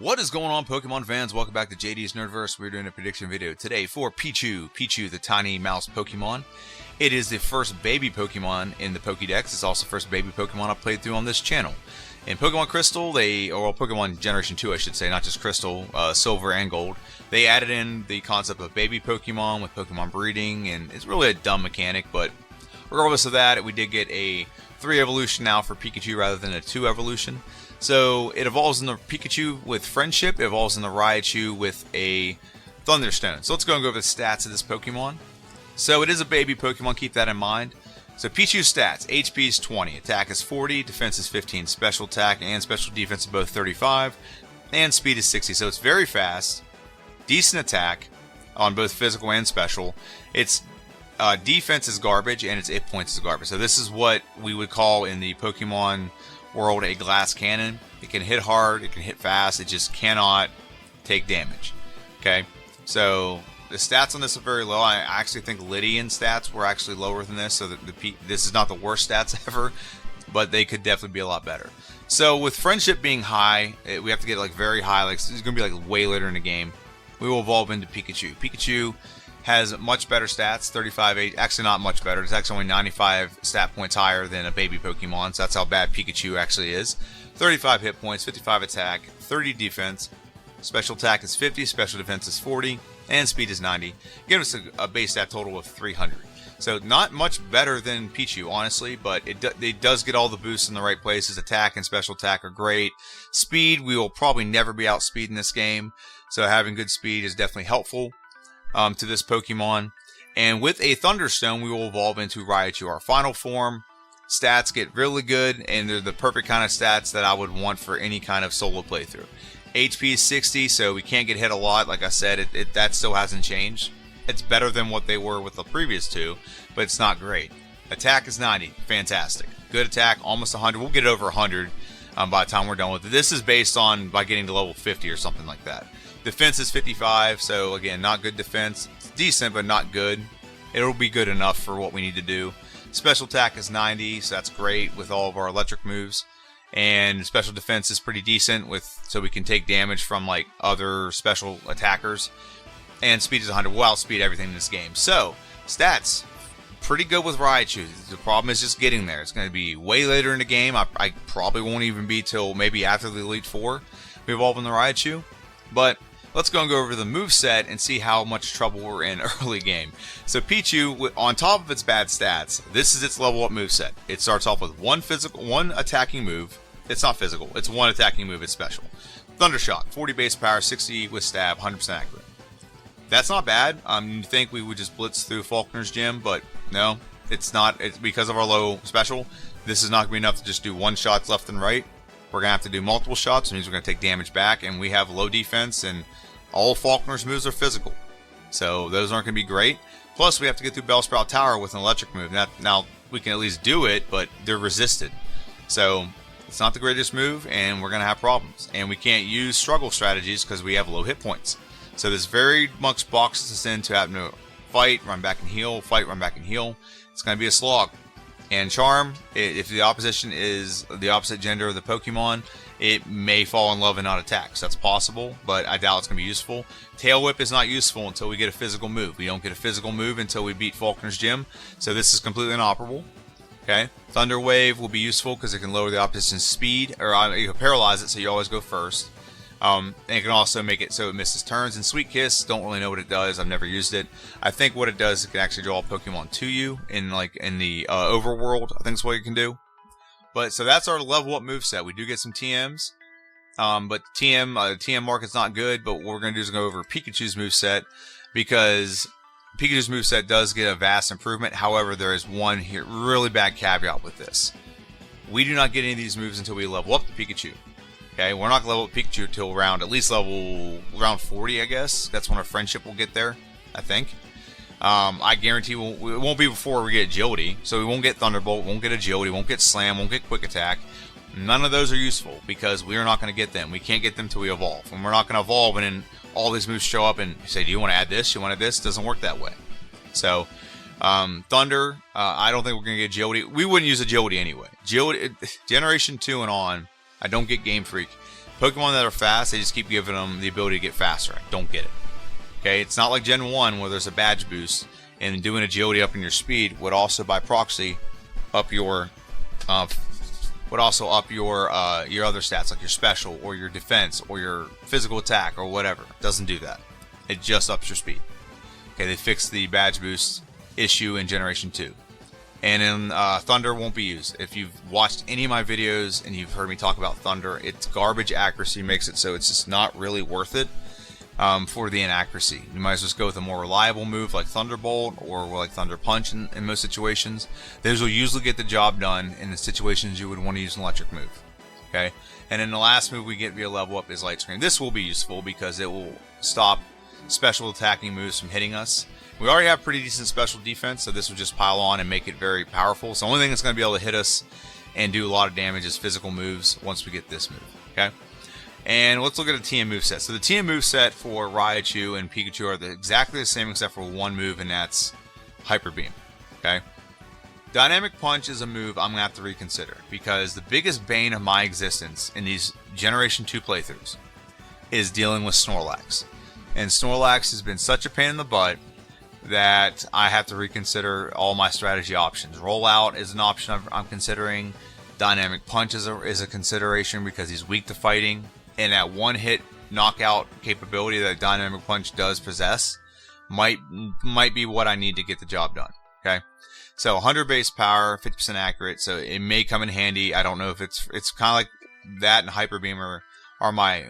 What is going on, Pokemon fans? Welcome back to JD's Nerdverse. We're doing a prediction video today for Pichu. Pichu, the tiny mouse Pokemon. It is the first baby Pokemon in the Pokédex. It's also the first baby Pokemon I've played through on this channel. In Pokemon Crystal, Pokemon Generation 2, I should say, not just Crystal, Silver and Gold, they added in the concept of baby Pokemon with Pokemon breeding, and it's really a dumb mechanic, but regardless of that, we did get a 3 evolution now for Pikachu rather than a 2 evolution. So it evolves in the Pikachu with Friendship, it evolves in the Raichu with a Thunderstone. So let's go and go over the stats of this Pokemon. So it is a baby Pokemon, keep that in mind. So Pichu's stats, HP is 20, attack is 40, defense is 15, special attack and special defense are both 35, and speed is 60. So it's very fast, decent attack on both physical and special. Its defense is garbage and its hit points is garbage. So this is what we would call in the Pokemon world a glass cannon. It can hit hard, it can hit fast, it just cannot take damage. Okay, so the stats on this are very low. I actually think Lydian stats were actually lower than this, so this is not the worst stats ever, but they could definitely be a lot better. So with Friendship being high, we have to get like very high, like it's going to be like way later in the game. We will evolve into Pikachu. Pikachu has much better stats, 35, actually not much better. It's actually only 95 stat points higher than a baby Pokemon, so that's how bad Pikachu actually is. 35 hit points, 55 attack, 30 defense, special attack is 50, special defense is 40, and speed is 90. Give us a base stat total of 300. So not much better than Pichu, honestly, but it does get all the boosts in the right places. Attack and special attack are great. Speed, we will probably never be outspeed in this game, so having good speed is definitely helpful to this Pokemon. And with a Thunderstone, we will evolve into Raichu, our final form. Stats get really good, and they're the perfect kind of stats that I would want for any kind of solo playthrough. HP is 60, so we can't get hit a lot. Like I said, that still hasn't changed. It's better than what they were with the previous two, but it's not great. Attack is 90, fantastic. Good attack, almost 100. We'll get over 100 by the time we're done with it. This is based on by getting to level 50 or something like that. Defense is 55, so again, not good defense. It's decent, but not good. It'll be good enough for what we need to do. Special attack is 90, so that's great with all of our electric moves. And special defense is pretty decent, so we can take damage from like other special attackers. And speed is 100. We'll outspeed everything in this game. So, stats, pretty good with Raichu. The problem is just getting there. It's going to be way later in the game. I probably won't even be till maybe after the Elite Four we evolve in the Raichu. But let's go and go over the moveset and see how much trouble we're in early game. So Pichu, on top of its bad stats, this is its level up moveset. It starts off with one attacking move. It's not physical. It's one attacking move. It's special. Thundershock, 40 base power, 60 with stab, 100% accurate. That's not bad. You'd think we would just blitz through Falkner's gym, but no, it's not. It's because of our low special. This is not going to be enough to just do one shots left and right. We're going to have to do multiple shots, which means we're going to take damage back, and we have low defense, and all Falkner's moves are physical. So those aren't going to be great. Plus, we have to get through Bellsprout Tower with an electric move. Now, we can at least do it, but they're resisted. So it's not the greatest move, and we're going to have problems. And we can't use struggle strategies because we have low hit points. So this very much boxes us into having to fight, run back and heal, fight, run back and heal. It's going to be a slog. And Charm, if the opposition is the opposite gender of the Pokemon, it may fall in love and not attack. So that's possible, but I doubt it's going to be useful. Tail Whip is not useful until we get a physical move. We don't get a physical move until we beat Falkner's gym. So this is completely inoperable. Okay, Thunder Wave will be useful because it can lower the opposition's speed, or you can paralyze it, so you always go first. And it can also make it so it misses turns. And Sweet Kiss, don't really know what it does. I've never used it. I think what it does is it can actually draw a Pokemon to you in the overworld. I think that's what it can do. But so that's our level up moveset. We do get some TMs, but TM market's not good. But what we're going to do is go over Pikachu's moveset, because Pikachu's moveset does get a vast improvement. However, there is one here really bad caveat with this. We do not get any of these moves until we level up the Pikachu. Okay, we're not going to level up Pikachu until at least around 40, I guess. That's when our Friendship will get there, I think. I guarantee it won't be before we get Agility. So we won't get Thunderbolt, won't get Agility, won't get Slam, won't get Quick Attack. None of those are useful because we are not going to get them. We can't get them till we evolve. And we're not going to evolve and then all these moves show up and say, do you want to add this? You want to add this? It doesn't work that way. So, Thunder, I don't think we're going to get Agility. We wouldn't use Agility anyway. Generation 2 and on, I don't get Game Freak. Pokemon that are fast, they just keep giving them the ability to get faster. I don't get it. Okay, it's not like Gen 1 where there's a badge boost, and doing agility up in your speed would also by proxy up your other stats, like your special or your defense or your physical attack or whatever. It doesn't do that. It just ups your speed. Okay, they fixed the badge boost issue in Generation 2. And in Thunder won't be used. If you've watched any of my videos and you've heard me talk about Thunder, its garbage accuracy makes it so it's just not really worth it for the inaccuracy. You might as well just go with a more reliable move like Thunderbolt or like Thunder Punch in most situations. Those will usually get the job done in the situations you would want to use an electric move. Okay, and then the last move we get via level up is Light Screen. This will be useful because it will stop special attacking moves from hitting us. We already have pretty decent special defense, so this will just pile on and make it very powerful. So the only thing that's going to be able to hit us and do a lot of damage is physical moves once we get this move. Okay, and let's look at the TM moveset. So the TM moveset for Raichu and Pikachu are exactly the same except for one move, and that's Hyper Beam. Okay, Dynamic Punch is a move I'm going to have to reconsider because the biggest bane of my existence in these Generation 2 playthroughs is dealing with Snorlax. And Snorlax has been such a pain in the butt that I have to reconsider all my strategy options. Rollout is an option I'm considering. Dynamic Punch is a consideration because he's weak to fighting. And that one-hit knockout capability that Dynamic Punch does possess might be what I need to get the job done. Okay, so 100 base power, 50% accurate, so it may come in handy. I don't know if it's kind of like that and Hyper Beam are my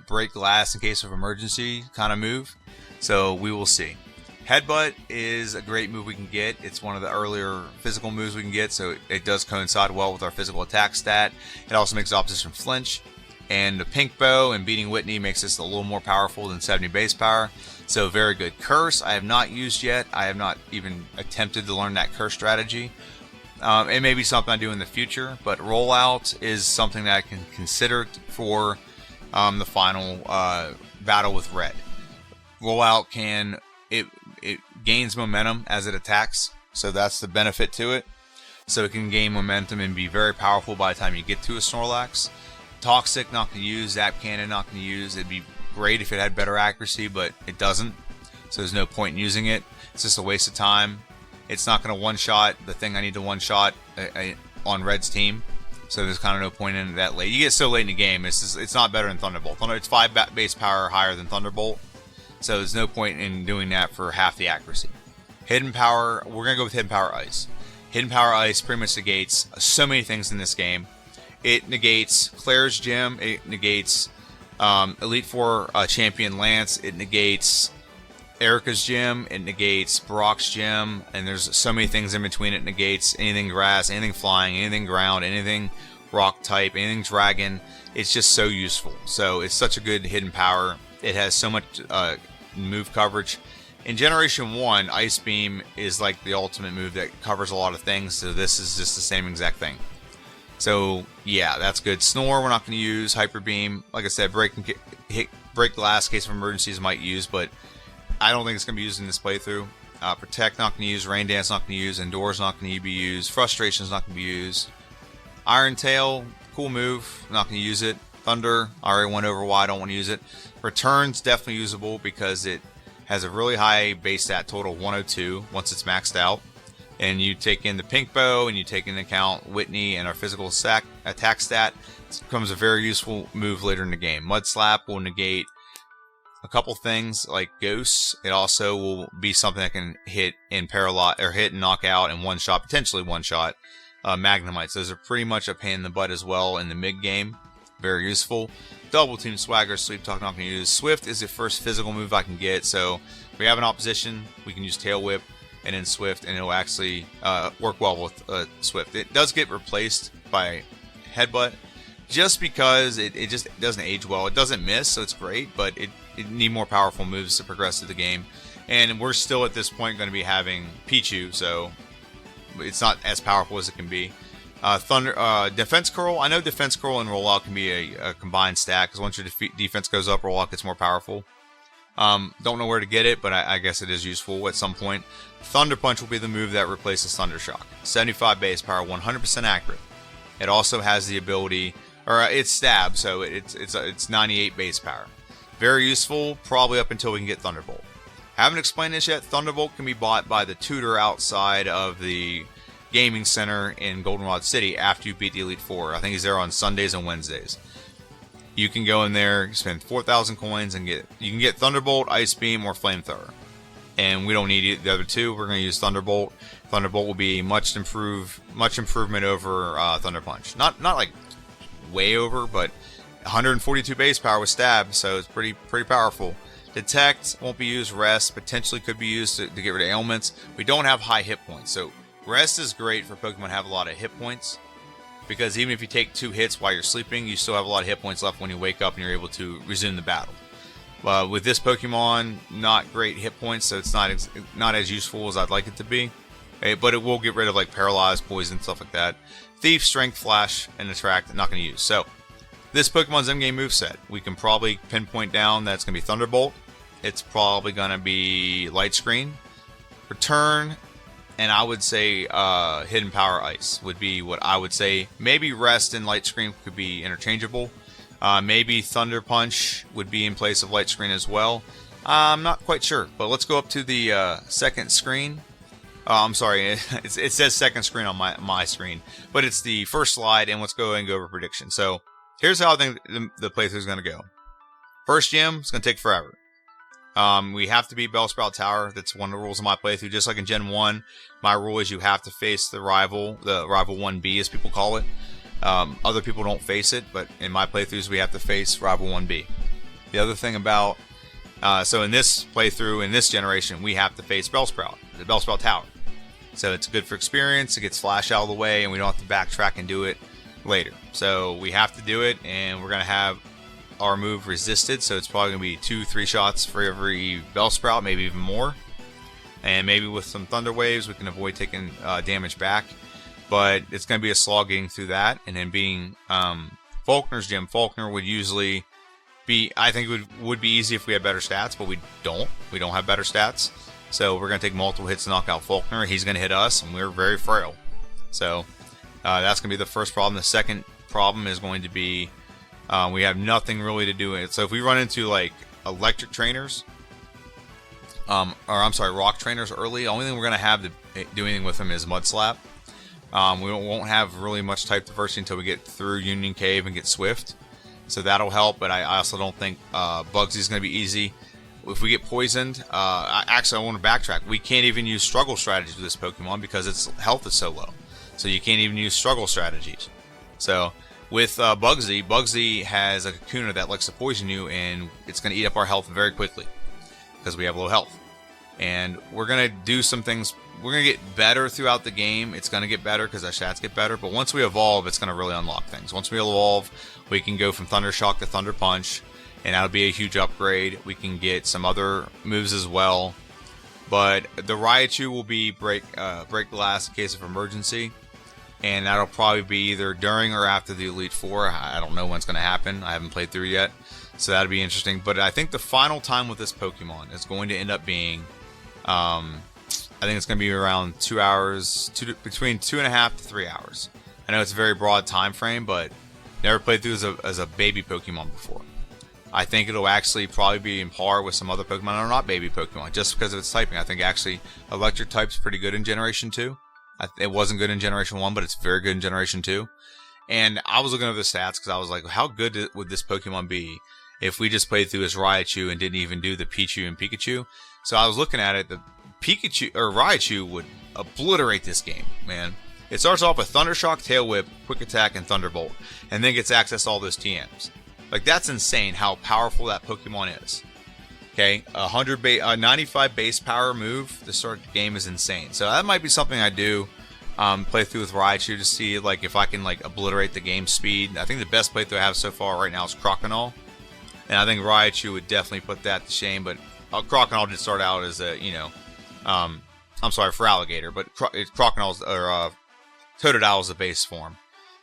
break glass in case of emergency kind of move. So we will see. Headbutt is a great move we can get. It's one of the earlier physical moves we can get, so it does coincide well with our physical attack stat. It also makes the opposition flinch. And the Pink Bow and beating Whitney makes this a little more powerful than 70 base power. So very good. Curse I have not used yet. I have not even attempted to learn that curse strategy. It may be something I do in the future, but rollout is something that I can consider for the final battle with Red. Rollout it gains momentum as it attacks, so that's the benefit to it. So it can gain momentum and be very powerful by the time you get to a Snorlax. Toxic, not going to use. Zap Cannon, not going to use. It'd be great if it had better accuracy, but it doesn't. So there's no point in using it. It's just a waste of time. It's not going to one-shot the thing I need to one-shot on Red's team. So there's kind of no point in it that late. You get so late in the game, it's not better than Thunderbolt. It's 5 base power higher than Thunderbolt. So there's no point in doing that for half the accuracy. Hidden Power, we're going to go with Hidden Power Ice. Hidden Power Ice pretty much negates so many things in this game. It negates Claire's Gym. It negates Elite Four Champion Lance. It negates Erica's Gym. It negates Brock's Gym. And there's so many things in between. It negates anything grass, anything flying, anything ground, anything rock type, anything dragon. It's just so useful. So it's such a good hidden power. It has so much move coverage. In Generation 1, Ice Beam is like the ultimate move that covers a lot of things, so this is just the same exact thing. So, yeah, that's good. Snore, we're not going to use. Hyper Beam, like I said, break glass in case of emergencies might use, but I don't think it's going to be used in this playthrough. Protect, not going to use. Rain Dance, not going to use. Endure, not going to be used. Frustration is not going to be used. Iron Tail, cool move, not going to use it. Thunder, I already went over why I don't want to use it. Return's definitely usable because it has a really high base stat total, 102, once it's maxed out. And you take in the Pink Bow and you take into account Whitney and our physical attack stat. It becomes a very useful move later in the game. Mud Slap will negate a couple things like Ghosts. It also will be something that can hit and paralyze or hit and knock out in one shot, potentially one shot. Magnemites, those are pretty much a pain in the butt as well in the mid game. Very useful. Double Team Swagger, Sleep Talk, not going to use. Swift is the first physical move I can get. So if we have an opposition, we can use Tail Whip and then Swift, and it will actually work well with Swift. It does get replaced by Headbutt just because it just doesn't age well. It doesn't miss, so it's great, but it need more powerful moves to progress through the game. And we're still at this point going to be having Pichu, so it's not as powerful as it can be. Defense Curl. I know Defense Curl and Rollout can be a combined stack, because once your defense goes up, Rollout gets more powerful. Don't know where to get it, but I guess it is useful at some point. Thunder Punch will be the move that replaces Thunder Shock. 75 base power, 100% accurate. It also has the ability or it's stab, so it's 98 base power. Very useful, probably up until we can get Thunderbolt. Haven't explained this yet. Thunderbolt can be bought by the tutor outside of the gaming center in Goldenrod City after you beat the Elite Four. I think he's there on Sundays and Wednesdays. You can go in there, spend 4,000 coins, and you can get Thunderbolt, Ice Beam, or Flamethrower. And we don't need the other two. We're going to use Thunderbolt. Thunderbolt will be much improvement over Thunder Punch. Not like way over, but 142 base power with stab, so it's pretty powerful. Detect won't be used. Rest potentially could be used to get rid of ailments. We don't have high hit points, so rest is great for Pokemon have a lot of hit points, because even if you take 2 hits while you're sleeping, you still have a lot of hit points left when you wake up and you're able to resume the battle. With this Pokemon, not great hit points, so it's not as useful as I'd like it to be. But it will get rid of like Paralyze, Poison, stuff like that. Thief, Strength, Flash, and Attract, not going to use. So this Pokemon's endgame moveset, we can probably pinpoint down that it's going to be Thunderbolt. It's probably going to be Light Screen, Return, and I would say Hidden Power Ice would be what I would say. Maybe Rest and Light Screen could be interchangeable. Maybe Thunder Punch would be in place of Light Screen as well. I'm not quite sure, but let's go up to the second screen. I'm sorry, it says second screen on my screen, but it's the first slide, and let's go ahead and go over prediction. So here's how I think the playthrough is going to go. First gym, it's going to take forever. We have to beat Bellsprout Tower. That's one of the rules of my playthrough. Just like in Gen 1, my rule is you have to face the rival 1B, as people call it. Other people don't face it, but in my playthroughs, we have to face rival 1B. The other thing about, so in this playthrough, in this generation, we have to face Bellsprout, the Bellsprout Tower. So it's good for experience, it gets Flash out of the way, and we don't have to backtrack and do it later. So we have to do it, and we're going to have our move resisted, so it's probably going to be 2-3 shots for every Bellsprout, maybe even more. And maybe with some Thunder Waves, we can avoid taking damage back. But it's going to be a slog getting through that. And then being Faulkner's gym, Faulkner would usually be, I think it would be easy if we had better stats, but we don't. We don't have better stats. So we're going to take multiple hits to knock out Faulkner. He's going to hit us, and we're very frail. So that's going to be the first problem. The second problem is going to be we have nothing really to do with it. So if we run into like electric trainers, rock trainers early, the only thing we're going to have to do anything with them is Mud Slap. We won't have really much type diversity until we get through Union Cave and get Swift. So that'll help, but I also don't think Bugsy's going to be easy. If we get poisoned, I want to backtrack. We can't even use struggle strategies with this Pokemon because its health is so low. So you can't even use struggle strategies. So with Bugsy has a Kakuna that likes to poison you, and it's going to eat up our health very quickly because we have low health. And we're going to do some things. We're going to get better throughout the game. It's going to get better because our stats get better. But once we evolve, it's going to really unlock things. Once we evolve, we can go from Thunder Shock to Thunder Punch, and that'll be a huge upgrade. We can get some other moves as well. But the Raichu will be break glass in case of emergency. And that'll probably be either during or after the Elite Four. I don't know when it's going to happen. I haven't played through yet. So that'll be interesting. But I think the final time with this Pokemon is going to end up being... I think it's going to be around 2 hours, between 2.5 to 3 hours. I know it's a very broad time frame, but never played through as a baby Pokemon before. I think it'll actually probably be in par with some other Pokemon that are not baby Pokemon, just because of its typing. I think actually Electric type's pretty good in Generation 2. It wasn't good in Generation 1, but it's very good in Generation 2. And I was looking at the stats because I was like, how good would this Pokemon be if we just played through as Raichu and didn't even do the Pichu and Pikachu? So I was looking at it, the Pikachu or Raichu would obliterate this game, man. It starts off with Thunder Shock, Tail Whip, Quick Attack, and Thunderbolt, and then gets access to all those TMs. Like, that's insane how powerful that Pokemon is. Okay, 95 base power move to start the game is insane. So that might be something I do play through with Raichu to see like if I can like obliterate the game speed. I think the best playthrough I have so far right now is Croconaw, and I think Raichu would definitely put that to shame. But Croconaw did start out as a I'm sorry for Alligator, but Croconaw's or Totodile is the base form.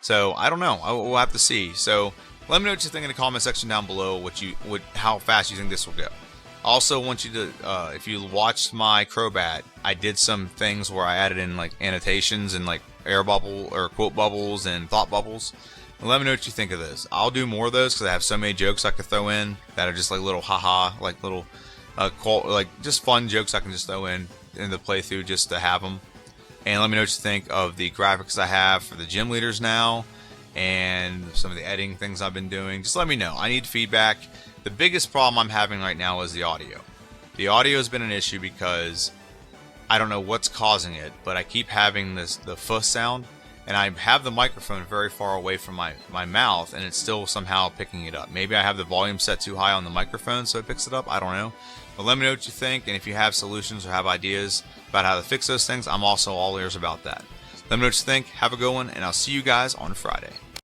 So I don't know. We'll have to see. So let me know what you think in the comment section down below. How fast you think this will go. I also want you to, if you watched my Crobat, I did some things where I added in like annotations and like air bubble or quote bubbles and thought bubbles. And let me know what you think of this. I'll do more of those because I have so many jokes I could throw in that are just like little haha, like little like just fun jokes I can just throw in the playthrough just to have them. And let me know what you think of the graphics I have for the gym leaders now and some of the editing things I've been doing. Just let me know. I need feedback. The biggest problem I'm having right now is the audio. The audio has been an issue because I don't know what's causing it, but I keep having the fuss sound, and I have the microphone very far away from my mouth, and it's still somehow picking it up. Maybe I have the volume set too high on the microphone so it picks it up. I don't know. But let me know what you think, and if you have solutions or have ideas about how to fix those things, I'm also all ears about that. Let me know what you think. Have a good one, and I'll see you guys on Friday.